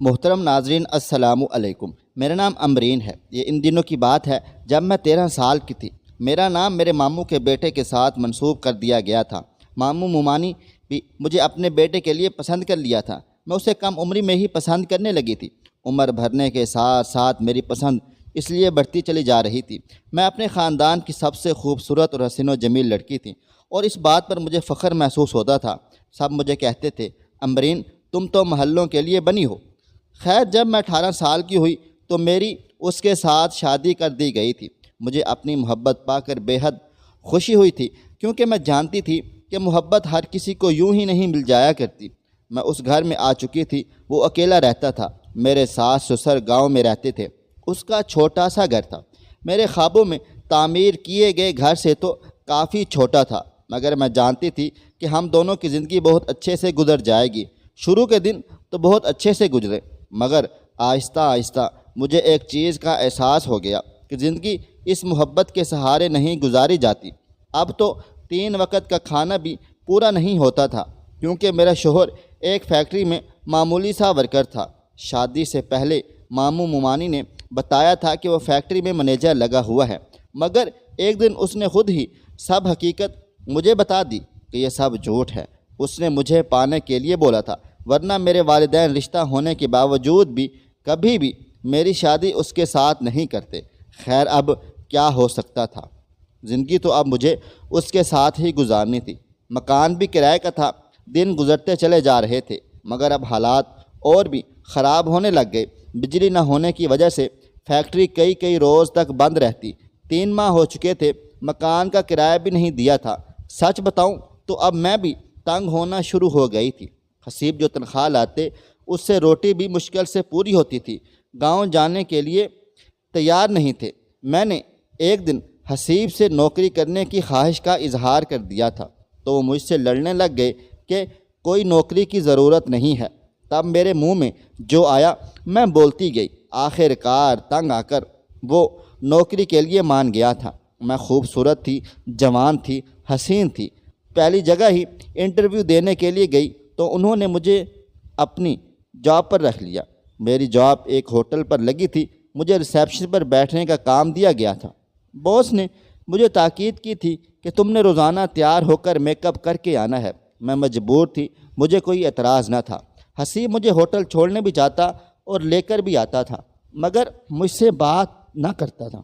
محترم ناظرین السلام علیکم۔ میرا نام امرین ہے۔ یہ ان دنوں کی بات ہے جب میں 13 سال کی تھی۔ میرا نام میرے ماموں کے بیٹے کے ساتھ منسوب کر دیا گیا تھا۔ ماموں مومانی بھی مجھے اپنے بیٹے کے لیے پسند کر لیا تھا۔ میں اسے کم عمری میں ہی پسند کرنے لگی تھی۔ عمر بھرنے کے ساتھ ساتھ میری پسند اس لیے بڑھتی چلی جا رہی تھی۔ میں اپنے خاندان کی سب سے خوبصورت اور حسین و جمیل لڑکی تھی اور اس بات پر مجھے فخر محسوس ہوتا تھا۔ سب مجھے کہتے تھے، امرین تم تو محلوں کے لیے بنی ہو۔ خیر، جب میں 18 سال کی ہوئی تو میری اس کے ساتھ شادی کر دی گئی تھی۔ مجھے اپنی محبت پا کر بے حد خوشی ہوئی تھی، کیونکہ میں جانتی تھی کہ محبت ہر کسی کو یوں ہی نہیں مل جایا کرتی۔ میں اس گھر میں آ چکی تھی، وہ اکیلا رہتا تھا۔ میرے ساس سسر گاؤں میں رہتے تھے۔ اس کا چھوٹا سا گھر تھا، میرے خوابوں میں تعمیر کیے گئے گھر سے تو کافی چھوٹا تھا، مگر میں جانتی تھی کہ ہم دونوں کی زندگی بہت اچھے سے گزر جائے گی۔ شروع کے دن تو بہت اچھے سے گزرے، مگر آہستہ آہستہ مجھے ایک چیز کا احساس ہو گیا کہ زندگی اس محبت کے سہارے نہیں گزاری جاتی۔ اب تو 3 وقت کا کھانا بھی پورا نہیں ہوتا تھا، کیونکہ میرا شوہر ایک فیکٹری میں معمولی سا ورکر تھا۔ شادی سے پہلے ماموں مومانی نے بتایا تھا کہ وہ فیکٹری میں منیجر لگا ہوا ہے، مگر ایک دن اس نے خود ہی سب حقیقت مجھے بتا دی کہ یہ سب جھوٹ ہے۔ اس نے مجھے پانے کے لیے بولا تھا، ورنہ میرے والدین رشتہ ہونے کے باوجود بھی کبھی بھی میری شادی اس کے ساتھ نہیں کرتے۔ خیر، اب کیا ہو سکتا تھا؟ زندگی تو اب مجھے اس کے ساتھ ہی گزارنی تھی۔ مکان بھی کرائے کا تھا۔ دن گزرتے چلے جا رہے تھے، مگر اب حالات اور بھی خراب ہونے لگ گئے۔ بجلی نہ ہونے کی وجہ سے فیکٹری کئی روز تک بند رہتی۔ 3 ماہ ہو چکے تھے، مکان کا کرایہ بھی نہیں دیا تھا۔ سچ بتاؤں تو اب میں بھی تنگ ہونا شروع ہو گئی تھی۔ حسیب جو تنخواہ لاتے اس سے روٹی بھی مشکل سے پوری ہوتی تھی۔ گاؤں جانے کے لیے تیار نہیں تھے۔ میں نے ایک دن حسیب سے نوکری کرنے کی خواہش کا اظہار کر دیا تھا تو وہ مجھ سے لڑنے لگ گئے کہ کوئی نوکری کی ضرورت نہیں ہے۔ تب میرے منہ میں جو آیا میں بولتی گئی۔ آخر کار تنگ آ کر وہ نوکری کے لیے مان گیا تھا۔ میں خوبصورت تھی، جوان تھی، حسین تھی۔ پہلی جگہ ہی انٹرویو دینے کے لیے گئی تو انہوں نے مجھے اپنی جاب پر رکھ لیا۔ میری جاب ایک ہوٹل پر لگی تھی۔ مجھے ریسیپشن پر بیٹھنے کا کام دیا گیا تھا۔ باس نے مجھے تاکید کی تھی کہ تم نے روزانہ تیار ہو کر میک اپ کر کے آنا ہے۔ میں مجبور تھی، مجھے کوئی اعتراض نہ تھا۔ حسیب مجھے ہوٹل چھوڑنے بھی جاتا اور لے کر بھی آتا تھا، مگر مجھ سے بات نہ کرتا تھا۔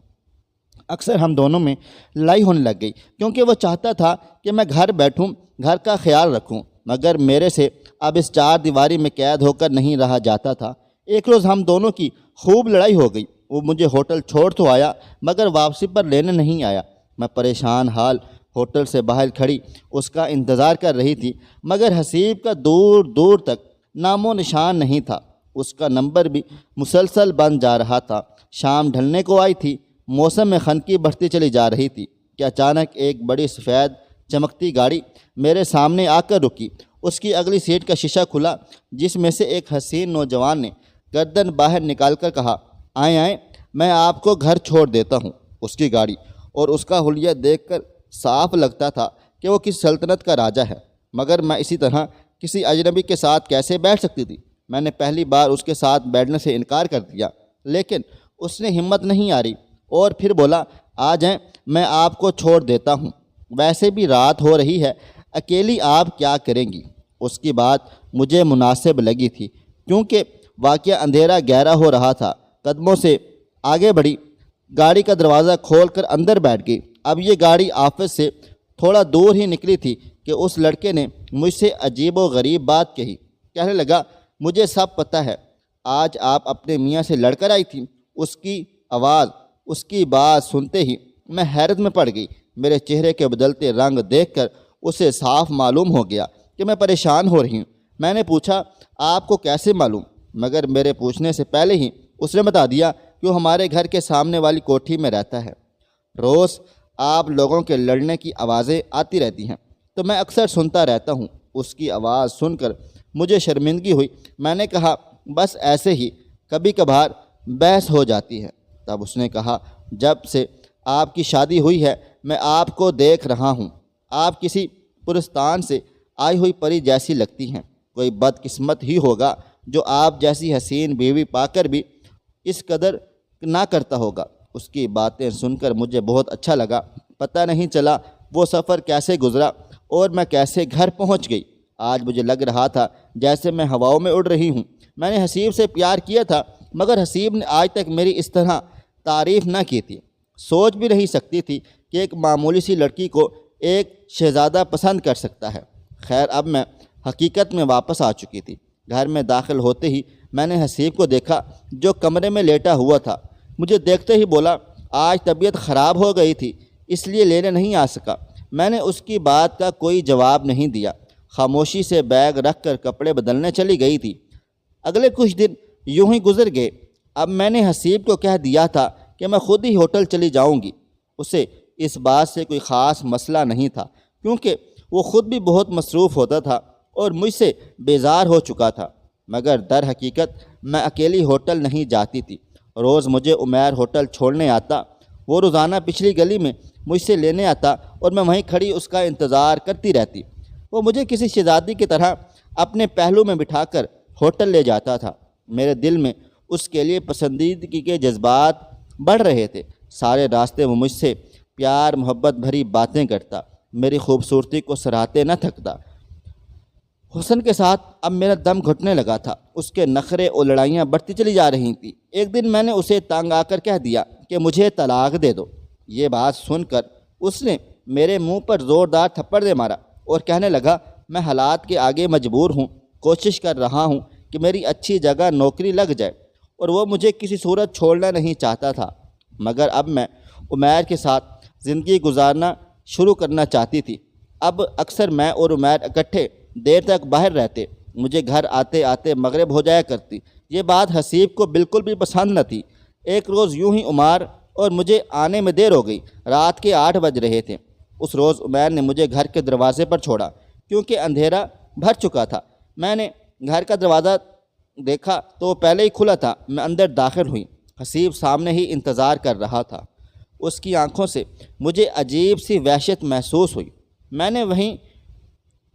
اکثر ہم دونوں میں لڑائی ہونے لگ گئی، کیونکہ وہ چاہتا تھا کہ میں گھر بیٹھوں، گھر کا خیال رکھوں، مگر میرے سے اب اس 4 دیواری میں قید ہو کر نہیں رہا جاتا تھا۔ ایک روز ہم دونوں کی خوب لڑائی ہو گئی۔ وہ مجھے ہوٹل چھوڑ تو آیا، مگر واپسی پر لینے نہیں آیا۔ میں پریشان حال ہوٹل سے باہر کھڑی اس کا انتظار کر رہی تھی، مگر حسیب کا دور دور تک نام و نشان نہیں تھا۔ اس کا نمبر بھی مسلسل بند جا رہا تھا۔ شام ڈھلنے کو آئی تھی، موسم میں خنکی بڑھتی چلی جا رہی تھی کہ اچانک ایک بڑی سفید چمکتی گاڑی میرے سامنے آ کر رکی۔ اس کی اگلی سیٹ کا شیشہ کھلا، جس میں سے ایک حسین نوجوان نے گردن باہر نکال کر کہا، آئیں میں آپ کو گھر چھوڑ دیتا ہوں۔ اس کی گاڑی اور اس کا حلیہ دیکھ کر صاف لگتا تھا کہ وہ کس سلطنت کا راجا ہے، مگر میں اسی طرح کسی اجنبی کے ساتھ کیسے بیٹھ سکتی تھی؟ میں نے پہلی بار اس کے ساتھ بیٹھنے سے انکار کر دیا، لیکن اس نے ہمت نہیں ہاری اور پھر بولا، آ جائیں میں آپ کو چھوڑ دیتا ہوں، ویسے بھی رات ہو رہی ہے، اکیلی آپ کیا کریں گی؟ اس کی بات مجھے مناسب لگی تھی، کیونکہ واقعہ اندھیرا گہرا ہو رہا تھا۔ قدموں سے آگے بڑھی، گاڑی کا دروازہ کھول کر اندر بیٹھ گئی۔ اب یہ گاڑی آفس سے تھوڑا دور ہی نکلی تھی کہ اس لڑکے نے مجھ سے عجیب و غریب بات کہی۔ کہنے لگا، مجھے سب پتہ ہے، آج آپ اپنے میاں سے لڑ کر آئی تھیں۔ اس کی آواز، اس کی بات سنتے ہی میں حیرت میں پڑ گئی۔ میرے چہرے کے بدلتے رنگ دیکھ کر اسے صاف معلوم ہو گیا کہ میں پریشان ہو رہی ہوں۔ میں نے پوچھا، آپ کو کیسے معلوم؟ مگر میرے پوچھنے سے پہلے ہی اس نے بتا دیا کہ وہ ہمارے گھر کے سامنے والی کوٹھی میں رہتا ہے۔ روز آپ لوگوں کے لڑنے کی آوازیں آتی رہتی ہیں تو میں اکثر سنتا رہتا ہوں۔ اس کی آواز سن کر مجھے شرمندگی ہوئی۔ میں نے کہا، بس ایسے ہی کبھی کبھار بحث ہو جاتی ہے۔ تب اس نے کہا، جب سے آپ کی شادی ہوئی ہے میں آپ کو دیکھ رہا ہوں، آپ کسی پرستان سے آئی ہوئی پری جیسی لگتی ہیں۔ کوئی بد قسمت ہی ہوگا جو آپ جیسی حسین بیوی پا کر بھی اس قدر نہ کرتا ہوگا۔ اس کی باتیں سن کر مجھے بہت اچھا لگا۔ پتہ نہیں چلا وہ سفر کیسے گزرا اور میں کیسے گھر پہنچ گئی۔ آج مجھے لگ رہا تھا جیسے میں ہواؤں میں اڑ رہی ہوں۔ میں نے حسیب سے پیار کیا تھا، مگر حسیب نے آج تک میری اس طرح تعریف نہ کی تھی۔ سوچ بھی نہیں سکتی تھی کہ ایک معمولی سی لڑکی کو ایک شہزادہ پسند کر سکتا ہے۔ خیر، اب میں حقیقت میں واپس آ چکی تھی۔ گھر میں داخل ہوتے ہی میں نے حسیب کو دیکھا جو کمرے میں لیٹا ہوا تھا۔ مجھے دیکھتے ہی بولا، آج طبیعت خراب ہو گئی تھی اس لیے لینے نہیں آ سکا۔ میں نے اس کی بات کا کوئی جواب نہیں دیا، خاموشی سے بیگ رکھ کر کپڑے بدلنے چلی گئی تھی۔ اگلے کچھ دن یوں ہی گزر گئے۔ اب میں نے حسیب کو کہہ دیا تھا کہ میں خود ہی ہوٹل چلی جاؤں گی۔ اسے اس بات سے کوئی خاص مسئلہ نہیں تھا، کیونکہ وہ خود بھی بہت مصروف ہوتا تھا اور مجھ سے بیزار ہو چکا تھا۔ مگر در حقیقت میں اکیلی ہوٹل نہیں جاتی تھی۔ روز مجھے عمیر ہوٹل چھوڑنے آتا۔ وہ روزانہ پچھلی گلی میں مجھ سے لینے آتا اور میں وہیں کھڑی اس کا انتظار کرتی رہتی۔ وہ مجھے کسی شہزادی کی طرح اپنے پہلو میں بٹھا کر ہوٹل لے جاتا تھا۔ میرے دل میں اس کے لیے پسندیدگی کے جذبات بڑھ رہے تھے۔ سارے راستے وہ مجھ سے پیار محبت بھری باتیں کرتا، میری خوبصورتی کو سراہتے نہ تھکتا۔ حسن کے ساتھ اب میرا دم گھٹنے لگا تھا۔ اس کے نخرے اور لڑائیاں بڑھتی چلی جا رہی تھیں۔ ایک دن میں نے اسے تانگ آ کر کہہ دیا کہ مجھے طلاق دے دو۔ یہ بات سن کر اس نے میرے منہ پر زوردار تھپڑ دے مارا اور کہنے لگا، میں حالات کے آگے مجبور ہوں، کوشش کر رہا ہوں کہ میری اچھی جگہ نوکری لگ جائے، اور وہ مجھے کسی صورت چھوڑنا نہیں چاہتا تھا۔ مگر اب میں عمیر کے ساتھ زندگی گزارنا شروع کرنا چاہتی تھی۔ اب اکثر میں اور عمیر اکٹھے دیر تک باہر رہتے۔ مجھے گھر آتے آتے مغرب ہو جایا کرتی۔ یہ بات حسیب کو بالکل بھی پسند نہ تھی۔ ایک روز یوں ہی عمیر اور مجھے آنے میں دیر ہو گئی۔ رات کے 8 بج رہے تھے۔ اس روز عمیر نے مجھے گھر کے دروازے پر چھوڑا کیونکہ اندھیرا بھر چکا تھا۔ میں نے گھر کا دروازہ دیکھا تو وہ پہلے ہی کھلا تھا۔ میں اندر داخل ہوئی۔ حسیب سامنے ہی انتظار کر رہا تھا۔ اس کی آنکھوں سے مجھے عجیب سی وحشت محسوس ہوئی۔ میں نے وہیں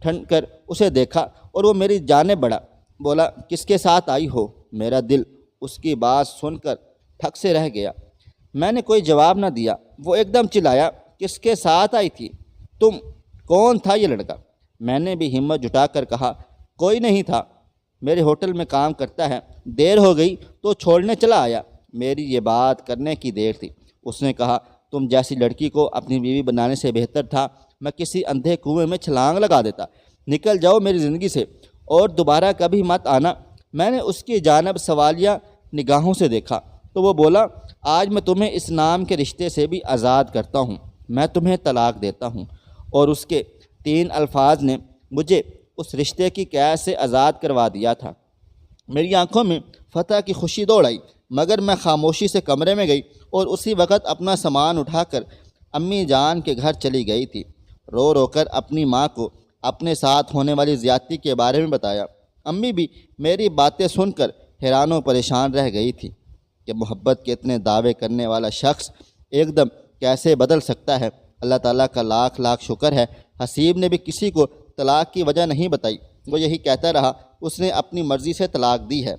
ٹھن کر اسے دیکھا اور وہ میری جانب بڑھا۔ بولا، کس کے ساتھ آئی ہو؟ میرا دل اس کی بات سن کر تھک سے رہ گیا۔ میں نے کوئی جواب نہ دیا۔ وہ ایک دم چلایا، کس کے ساتھ آئی تھی تم؟ کون تھا یہ لڑکا؟ میں نے بھی ہمت جٹا کر کہا، کوئی نہیں تھا، میرے ہوٹل میں کام کرتا ہے، دیر ہو گئی تو چھوڑنے چلا آیا۔ میری یہ بات کرنے کی دیر تھی۔ اس نے کہا، تم جیسی لڑکی کو اپنی بیوی بنانے سے بہتر تھا میں کسی اندھے کنویں میں چھلانگ لگا دیتا۔ نکل جاؤ میری زندگی سے اور دوبارہ کبھی مت آنا۔ میں نے اس کی جانب سوالیہ نگاہوں سے دیکھا تو وہ بولا، آج میں تمہیں اس نام کے رشتے سے بھی آزاد کرتا ہوں، میں تمہیں طلاق دیتا ہوں۔ اور اس کے 3 الفاظ نے مجھے اس رشتے کی قید سے آزاد کروا دیا تھا۔ میری آنکھوں میں فتح کی خوشی دوڑ آئی، مگر میں خاموشی سے کمرے میں گئی اور اسی وقت اپنا سامان اٹھا کر امی جان کے گھر چلی گئی تھی۔ رو رو کر اپنی ماں کو اپنے ساتھ ہونے والی زیادتی کے بارے میں بتایا۔ امی بھی میری باتیں سن کر حیران و پریشان رہ گئی تھی کہ محبت کے اتنے دعوے کرنے والا شخص ایک دم کیسے بدل سکتا ہے۔ اللہ تعالیٰ کا لاکھ لاکھ شکر ہے، حسیب نے بھی کسی کو طلاق کی وجہ نہیں بتائی۔ وہ یہی کہتا رہا، اس نے اپنی مرضی سے طلاق دی ہے۔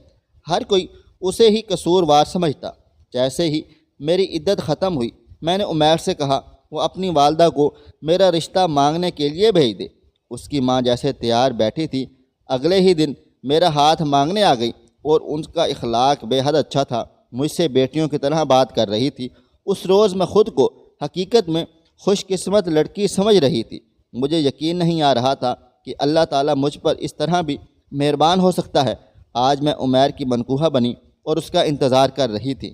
ہر کوئی اسے ہی قصوروار سمجھتا۔ جیسے ہی میری عدت ختم ہوئی، میں نے عمیر سے کہا وہ اپنی والدہ کو میرا رشتہ مانگنے کے لیے بھیج دے۔ اس کی ماں جیسے تیار بیٹھی تھی، اگلے ہی دن میرا ہاتھ مانگنے آ گئی اور ان کا اخلاق بے حد اچھا تھا۔ مجھ سے بیٹیوں کی طرح بات کر رہی تھی۔ اس روز میں خود کو حقیقت میں خوش قسمت لڑکی سمجھ رہی تھی۔ مجھے یقین نہیں آ رہا تھا کہ اللہ تعالیٰ مجھ پر اس طرح بھی مہربان ہو سکتا ہے۔ آج میں عمیر کی منکوحہ بنی اور اس کا انتظار کر رہی تھی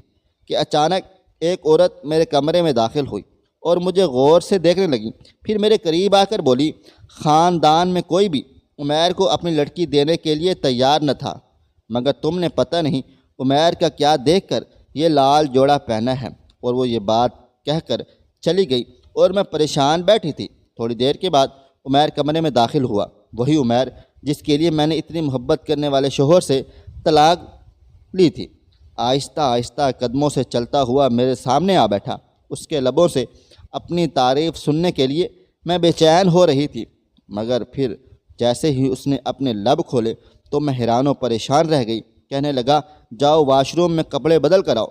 کہ اچانک ایک عورت میرے کمرے میں داخل ہوئی اور مجھے غور سے دیکھنے لگی۔ پھر میرے قریب آ کر بولی، خاندان میں کوئی بھی عمیر کو اپنی لڑکی دینے کے لیے تیار نہ تھا، مگر تم نے پتہ نہیں عمیر کا کیا دیکھ کر یہ لال جوڑا پہنا ہے۔ اور وہ یہ بات کہہ کر چلی گئی اور میں پریشان بیٹھی تھی۔ تھوڑی دیر کے بعد عمیر کمرے میں داخل ہوا، وہی عمیر جس کے لیے میں نے اتنی محبت کرنے والے شوہر سے طلاق لی تھی۔ آہستہ آہستہ قدموں سے چلتا ہوا میرے سامنے آ بیٹھا۔ اس کے لبوں سے اپنی تعریف سننے کے لیے میں بے چین ہو رہی تھی، مگر پھر جیسے ہی اس نے اپنے لب کھولے تو میں حیران و پریشان رہ گئی۔ کہنے لگا جاؤ واش روم میں کپڑے بدل کر آؤ۔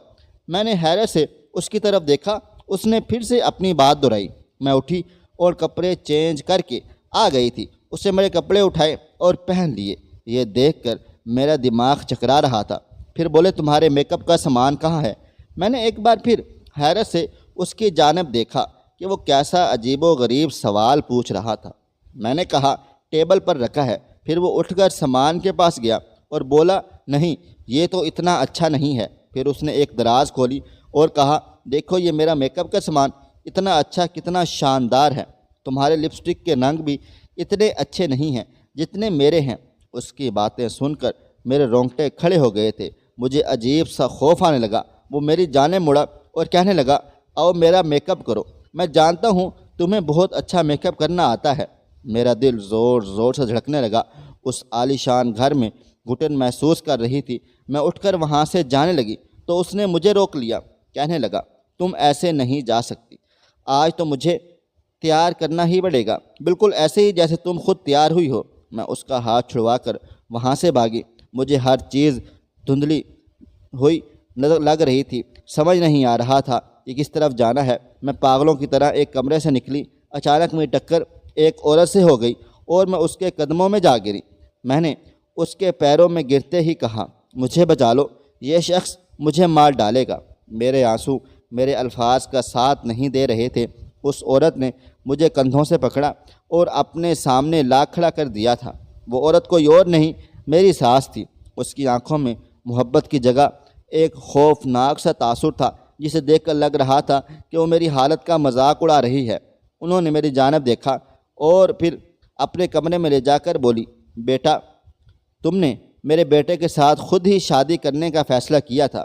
میں نے حیرت سے اس کی طرف دیکھا، اس نے پھر سے اپنی بات دہرائی۔ میں اٹھی اور کپڑے چینج کر کے آ گئی تھی۔ اس سے میرے کپڑے اٹھائے اور پہن لیے۔ یہ دیکھ کر میرا دماغ چکرا رہا تھا۔ پھر بولے تمہارے میک اپ کا سامان کہاں ہے؟ میں نے ایک بار پھر حیرت سے اس کی جانب دیکھا کہ وہ کیسا عجیب و غریب سوال پوچھ رہا تھا۔ میں نے کہا ٹیبل پر رکھا ہے۔ پھر وہ اٹھ کر سامان کے پاس گیا اور بولا نہیں یہ تو اتنا اچھا نہیں ہے۔ پھر اس نے ایک دراز کھولی اور کہا دیکھو یہ میرا میک اپ کا سامان اتنا اچھا کتنا شاندار ہے، تمہارے لپسٹک کے رنگ بھی اتنے اچھے نہیں ہیں جتنے میرے ہیں۔ اس کی باتیں سن کر میرے رونگٹے کھڑے ہو گئے تھے۔ مجھے عجیب سا خوف آنے لگا۔ وہ میری جانب مڑا اور کہنے لگا آؤ میرا میک اپ کرو، میں جانتا ہوں تمہیں بہت اچھا میک اپ کرنا آتا ہے۔ میرا دل زور زور سے دھڑکنے لگا۔ اس عالیشان گھر میں گھٹن محسوس کر رہی تھی۔ میں اٹھ کر وہاں سے جانے لگی تو اس نے مجھے روک لیا۔ کہنے لگا تم ایسے نہیں جا سکتی، آج تو مجھے تیار کرنا ہی پڑے گا، بالکل ایسے ہی جیسے تم خود تیار ہوئی ہو۔ میں اس کا ہاتھ چھڑوا کر وہاں سے بھاگی۔ مجھے ہر چیز دھندلی ہوئی لگ رہی تھی، سمجھ نہیں آ رہا تھا کہ کس طرف جانا ہے۔ میں پاگلوں کی طرح ایک کمرے سے نکلی۔ اچانک میری ٹکر ایک عورت سے ہو گئی اور میں اس کے قدموں میں جا گری۔ میں نے اس کے پیروں میں گرتے ہی کہا مجھے بچا لو، یہ شخص مجھے مار ڈالے گا۔ میرے آنسو میرے الفاظ کا ساتھ نہیں دے رہے تھے۔ اس عورت نے مجھے کندھوں سے پکڑا اور اپنے سامنے لا کھڑا کر دیا تھا۔ وہ عورت کوئی اور نہیں میری ساس تھی۔ اس کی آنکھوں میں محبت کی جگہ ایک خوفناک سا تاثر تھا جسے دیکھ کر لگ رہا تھا کہ وہ میری حالت کا مذاق اڑا رہی ہے۔ انہوں نے میری جانب دیکھا اور پھر اپنے کمرے میں لے جا کر بولی بیٹا تم نے میرے بیٹے کے ساتھ خود ہی شادی کرنے کا فیصلہ کیا تھا،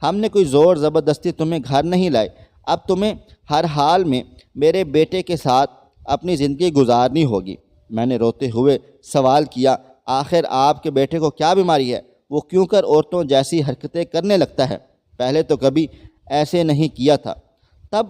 ہم نے کوئی زور زبردستی تمہیں گھر نہیں لائے، اب تمہیں ہر حال میں میرے بیٹے کے ساتھ اپنی زندگی گزارنی ہوگی۔ میں نے روتے ہوئے سوال کیا آخر آپ کے بیٹے کو کیا بیماری ہے؟ وہ کیوں کر عورتوں جیسی حرکتیں کرنے لگتا ہے؟ پہلے تو کبھی ایسے نہیں کیا تھا۔ تب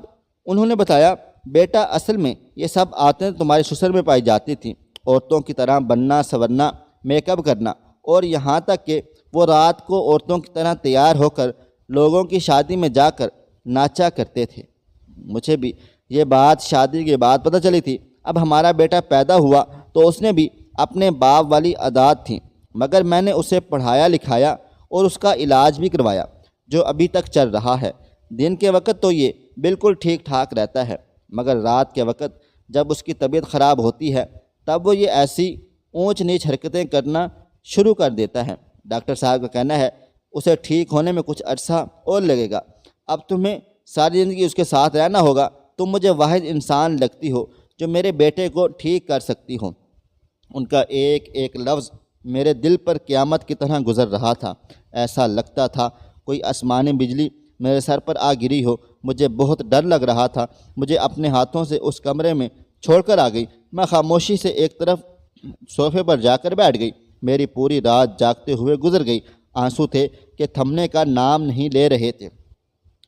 انہوں نے بتایا بیٹا اصل میں یہ سب عادتیں تمہارے سسر میں پائی جاتی تھیں، عورتوں کی طرح بننا سنورنا، میک اپ کرنا، اور یہاں تک کہ وہ رات کو عورتوں کی طرح تیار ہو کر لوگوں کی شادی میں جا کر ناچا کرتے تھے۔ مجھے بھی یہ بات شادی کے بعد پتہ چلی تھی۔ اب ہمارا بیٹا پیدا ہوا تو اس نے بھی اپنے باپ والی عادات تھیں، مگر میں نے اسے پڑھایا لکھایا اور اس کا علاج بھی کروایا جو ابھی تک چل رہا ہے۔ دن کے وقت تو یہ بالکل ٹھیک ٹھاک رہتا ہے، مگر رات کے وقت جب اس کی طبیعت خراب ہوتی ہے تب وہ یہ ایسی اونچ نیچ حرکتیں کرنا شروع کر دیتا ہے۔ ڈاکٹر صاحب کا کہنا ہے اسے ٹھیک ہونے میں کچھ عرصہ اور لگے گا۔ اب تمہیں ساری زندگی اس کے ساتھ رہنا ہوگا۔ تم مجھے واحد انسان لگتی ہو جو میرے بیٹے کو ٹھیک کر سکتی ہو۔ ان کا ایک ایک لفظ میرے دل پر قیامت کی طرح گزر رہا تھا۔ ایسا لگتا تھا کوئی آسمانی بجلی میرے سر پر آ گری ہو۔ مجھے بہت ڈر لگ رہا تھا۔ مجھے اپنے ہاتھوں سے اس کمرے میں چھوڑ کر آ گئی۔ میں خاموشی سے ایک طرف صوفے پر جا کر بیٹھ گئی۔ میری پوری رات جاگتے ہوئے گزر گئی۔ آنسو تھے کہ تھمنے کا نام نہیں لے رہے تھے۔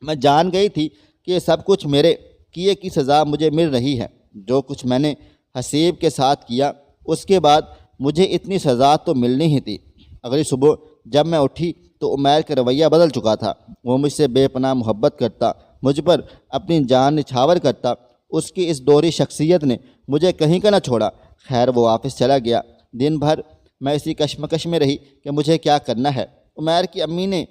میں جان گئی تھی کہ یہ سب کچھ میرے کیے کی سزا مجھے مل رہی ہے۔ جو کچھ میں نے حسیب کے ساتھ کیا اس کے بعد مجھے اتنی سزا تو ملنی ہی تھی۔ اگلی صبح جب میں اٹھی تو عمیر کا رویہ بدل چکا تھا۔ وہ مجھ سے بے پناہ محبت کرتا، مجھ پر اپنی جان نچھاور کرتا۔ اس کی اس دوہری شخصیت نے مجھے کہیں کا نہ چھوڑا۔ خیر وہ واپس چلا گیا۔ دن بھر میں اسی کشمکش میں رہی کہ مجھے کیا کرنا ہے۔ عمیر کی امی نے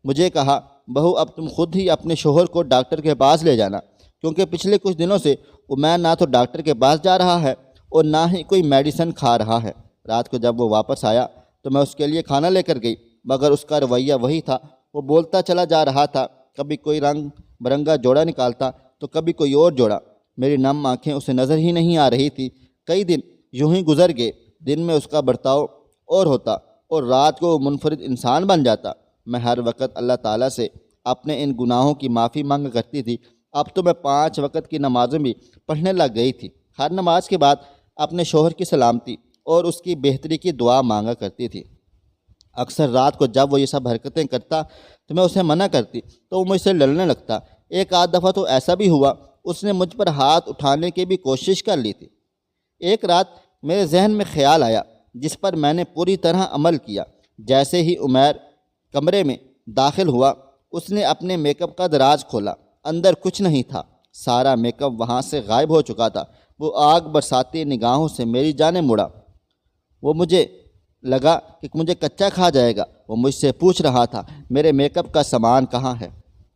مجھے کہا بہو اب تم خود ہی اپنے شوہر کو ڈاکٹر کے پاس لے جانا، کیونکہ پچھلے کچھ دنوں سے عمیر نہ تو ڈاکٹر کے پاس جا رہا ہے اور نہ ہی کوئی میڈیسن کھا رہا ہے۔ رات کو جب وہ واپس آیا تو میں اس کے لیے کھانا لے کر گئی، مگر اس کا رویہ وہی تھا۔ وہ بولتا چلا جا رہا تھا، کبھی کوئی رنگ برنگا جوڑا نکالتا تو کبھی کوئی اور جوڑا۔ میری نم آنکھیں اسے نظر ہی نہیں آ رہی تھی۔ کئی دن یوں ہی گزر گئے۔ دن میں اس کا برتاؤ اور ہوتا اور رات کو وہ منفرد انسان بن جاتا۔ میں ہر وقت اللہ تعالیٰ سے اپنے ان گناہوں کی معافی مانگا کرتی تھی۔ اب تو میں 5 وقت کی نمازیں بھی پڑھنے لگ گئی تھی۔ ہر نماز کے بعد اپنے شوہر کی سلامتی اور اس کی بہتری کی دعا مانگا کرتی تھی۔ اکثر رات کو جب وہ یہ سب حرکتیں کرتا تو میں اسے منع کرتی تو وہ مجھ سے لڑنے لگتا۔ ایک آدھ دفعہ تو ایسا بھی ہوا اس نے مجھ پر ہاتھ اٹھانے کی بھی کوشش کر لی تھی۔ ایک رات میرے ذہن میں خیال آیا جس پر میں نے پوری طرح عمل کیا۔ جیسے ہی عمیر کمرے میں داخل ہوا اس نے اپنے میک اپ کا دراز کھولا، اندر کچھ نہیں تھا، سارا میک اپ وہاں سے غائب ہو چکا تھا۔ وہ آگ برساتی نگاہوں سے میری جانب مڑا، وہ مجھے لگا کہ مجھے کچا کھا جائے گا۔ وہ مجھ سے پوچھ رہا تھا میرے میک اپ کا سامان کہاں ہے؟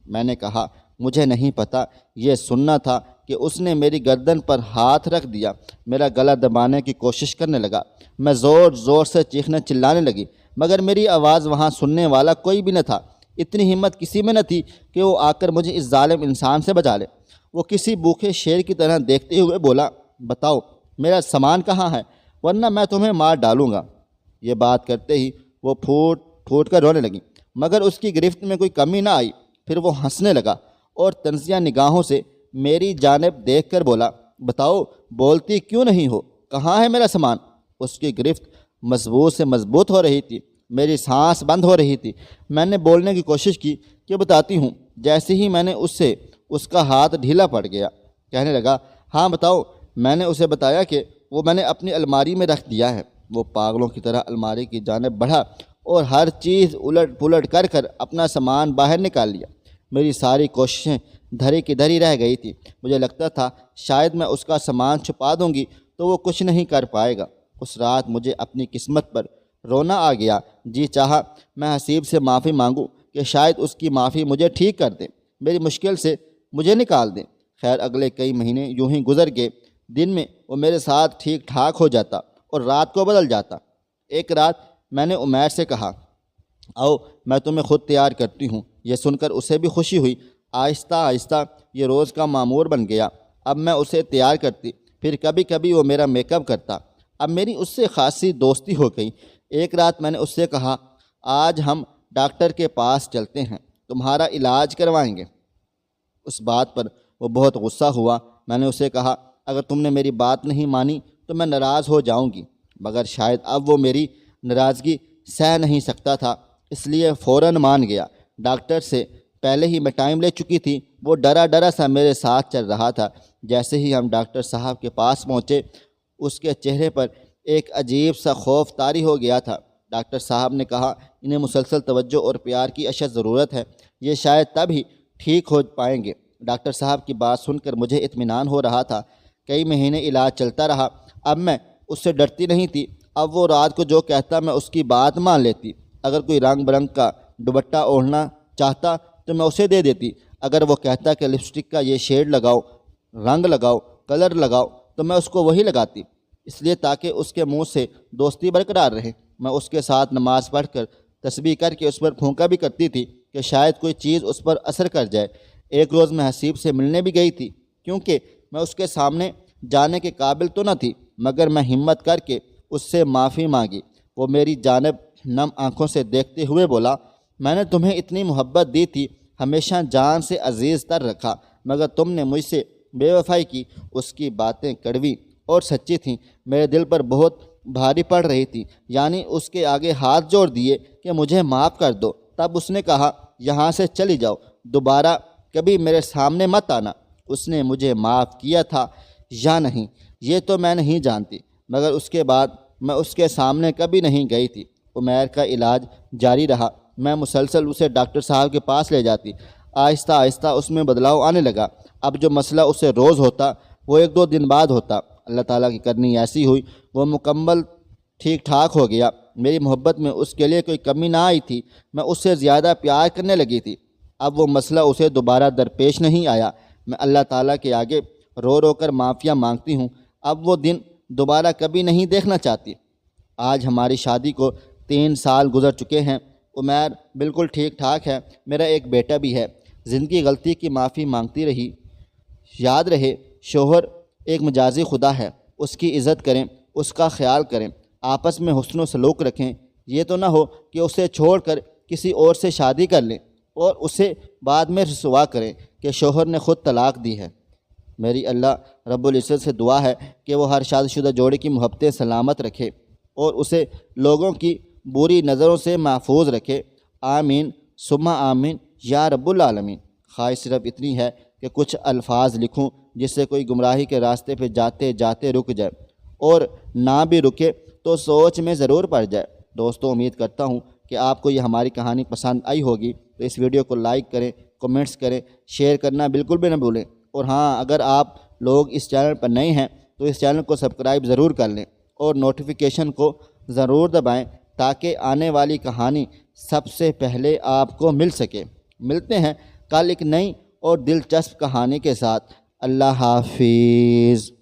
میں نے کہا مجھے نہیں پتہ۔ یہ سننا تھا کہ اس نے میری گردن پر ہاتھ رکھ دیا، میرا گلا دبانے کی کوشش کرنے لگا۔ میں زور زور سے چیخنے چلانے لگی مگر میری آواز وہاں سننے والا کوئی بھی نہ تھا۔ اتنی ہمت کسی میں نہ تھی کہ وہ آ کر مجھے اس ظالم انسان سے بچا لے۔ وہ کسی بھوکے شیر کی طرح دیکھتے ہوئے بولا، بتاؤ میرا سامان کہاں ہے ورنہ میں تمہیں مار ڈالوں گا۔ یہ بات کرتے ہی وہ پھوٹ پھوٹ کر رونے لگی مگر اس کی گرفت میں کوئی کمی نہ آئی۔ پھر وہ ہنسنے لگا اور طنزیہ نگاہوں سے میری جانب دیکھ کر بولا، بتاؤ بولتی کیوں نہیں ہو، کہاں ہے میرا سامان؟ اس کی گرفت مضبوط سے مضبوط ہو رہی تھی، میری سانس بند ہو رہی تھی۔ میں نے بولنے کی کوشش کی کہ بتاتی ہوں۔ جیسے ہی میں نے اس کا ہاتھ ڈھیلا پڑ گیا، کہنے لگا، ہاں بتاؤ۔ میں نے اسے بتایا کہ وہ میں نے اپنی الماری میں رکھ دیا ہے۔ وہ پاگلوں کی طرح الماری کی جانب بڑھا اور ہر چیز الٹ پلٹ کر اپنا سامان باہر نکال لیا۔ میری ساری کوششیں دھری کی دھری رہ گئی تھی۔ مجھے لگتا تھا شاید میں اس کا سامان چھپا دوں گی تو وہ کچھ نہیں کر پائے گا۔ اس رات مجھے اپنی قسمت پر رونا آ گیا۔ جی چاہا میں حسیب سے معافی مانگوں کہ شاید اس کی معافی مجھے ٹھیک کر دے، میری مشکل سے مجھے نکال دیں۔ خیر اگلے کئی مہینے یوں ہی گزر گئے۔ دن میں وہ میرے ساتھ ٹھیک ٹھاک ہو جاتا اور رات کو بدل جاتا۔ ایک رات میں نے عمیر سے کہا، آؤ میں تمہیں خود تیار کرتی ہوں۔ یہ سن کر اسے بھی خوشی ہوئی۔ آہستہ آہستہ یہ روز کا معمول بن گیا۔ اب میں اسے تیار کرتی، پھر کبھی کبھی وہ میرا میک اپ کرتا۔ اب میری اس سے خاصی دوستی ہو گئی۔ ایک رات میں نے اس سے کہا، آج ہم ڈاکٹر کے پاس چلتے ہیں، تمہارا علاج کروائیں گے۔ اس بات پر وہ بہت غصہ ہوا۔ میں نے اسے کہا، اگر تم نے میری بات نہیں مانی تو میں ناراض ہو جاؤں گی، مگر شاید اب وہ میری ناراضگی سہ نہیں سکتا تھا، اس لیے فوراً مان گیا۔ ڈاکٹر سے پہلے ہی میں ٹائم لے چکی تھی۔ وہ ڈرا ڈرا سا میرے ساتھ چل رہا تھا۔ جیسے ہی ہم ڈاکٹر صاحب کے پاس پہنچے اس کے چہرے پر ایک عجیب سا خوف طاری ہو گیا تھا۔ ڈاکٹر صاحب نے کہا، انہیں مسلسل توجہ اور پیار کی اشد ضرورت ہے، یہ شاید تب ہی ٹھیک ہو پائیں گے۔ ڈاکٹر صاحب کی بات سن کر مجھے اطمینان ہو رہا تھا۔ کئی مہینے علاج چلتا رہا۔ اب میں اس سے ڈرتی نہیں تھی۔ اب وہ رات کو جو کہتا میں اس کی بات مان لیتی۔ اگر کوئی رنگ برنگ کا دوپٹہ اوڑھنا چاہتا تو میں اسے دے دیتی۔ اگر وہ کہتا کہ لپسٹک کا یہ شیڈ لگاؤ، رنگ لگاؤ، کلر لگاؤ تو میں اس کو وہی لگاتی، اس لیے تاکہ اس کے منہ سے دوستی برقرار رہے۔ میں اس کے ساتھ نماز پڑھ کر تسبیح کر کے اس پر پھونکا بھی کرتی تھی کہ شاید کوئی چیز اس پر اثر کر جائے۔ ایک روز میں حسیب سے ملنے بھی گئی تھی، کیونکہ میں اس کے سامنے جانے کے قابل تو نہ تھی، مگر میں ہمت کر کے اس سے معافی مانگی۔ وہ میری جانب نم آنکھوں سے دیکھتے ہوئے بولا، میں نے تمہیں اتنی محبت دی تھی، ہمیشہ جان سے عزیز تر رکھا، مگر تم نے مجھ سے بے وفائی کی۔ اس کی باتیں کڑوی اور سچی تھیں، میرے دل پر بہت بھاری پڑ رہی تھی۔ یعنی اس کے آگے ہاتھ جوڑ دیے کہ مجھے معاف کر دو۔ تب اس نے کہا، یہاں سے چلی جاؤ، دوبارہ کبھی میرے سامنے مت آنا۔ اس نے مجھے معاف کیا تھا یا نہیں یہ تو میں نہیں جانتی، مگر اس کے بعد میں اس کے سامنے کبھی نہیں گئی تھی۔ عمیر کا علاج جاری رہا۔ میں مسلسل اسے ڈاکٹر صاحب کے پاس لے جاتی۔ آہستہ آہستہ اس میں بدلاؤ آنے لگا۔ اب جو مسئلہ اسے روز ہوتا وہ ایک دو دن بعد ہوتا۔ اللہ تعالیٰ کی کرنی ایسی ہوئی، وہ مکمل ٹھیک ٹھاک ہو گیا۔ میری محبت میں اس کے لیے کوئی کمی نہ آئی تھی۔ میں اس سے زیادہ پیار کرنے لگی تھی۔ اب وہ مسئلہ اسے دوبارہ درپیش نہیں آیا۔ میں اللہ تعالیٰ کے آگے رو رو کر معافیاں مانگتی ہوں۔ اب وہ دن دوبارہ کبھی نہیں دیکھنا چاہتی۔ آج ہماری شادی کو 3 سال گزر چکے ہیں۔ عمیر بالکل ٹھیک ٹھاک ہے۔ میرا ایک بیٹا بھی ہے۔ زندگی غلطی کی معافی مانگتی رہی۔ یاد رہے، شوہر ایک مجازی خدا ہے، اس کی عزت کریں، اس کا خیال کریں، آپس میں حسن و سلوک رکھیں۔ یہ تو نہ ہو کہ اسے چھوڑ کر کسی اور سے شادی کر لیں اور اسے بعد میں رسوا کریں کہ شوہر نے خود طلاق دی ہے۔ میری اللہ رب العزت سے دعا ہے کہ وہ ہر شادی شدہ جوڑے کی محبتیں سلامت رکھے اور اسے لوگوں کی بری نظروں سے محفوظ رکھے۔ آمین ثم آمین یا رب العالمین۔ خواہش صرف اتنی ہے کہ کچھ الفاظ لکھوں جس سے کوئی گمراہی کے راستے پہ جاتے جاتے رک جائے، اور نہ بھی رکے تو سوچ میں ضرور پڑ جائے۔ دوستوں، امید کرتا ہوں کہ آپ کو یہ ہماری کہانی پسند آئی ہوگی، تو اس ویڈیو کو لائک کریں، کمنٹس کریں، شیئر کرنا بالکل بھی نہ بھولیں۔ اور ہاں، اگر آپ لوگ اس چینل پر نئے ہیں تو اس چینل کو سبسکرائب ضرور کر لیں اور نوٹیفیکیشن کو ضرور دبائیں تاکہ آنے والی کہانی سب سے پہلے آپ کو مل سکے۔ ملتے ہیں کل ایک نئی اور دلچسپ کہانی کے ساتھ۔ اللہ حافظ۔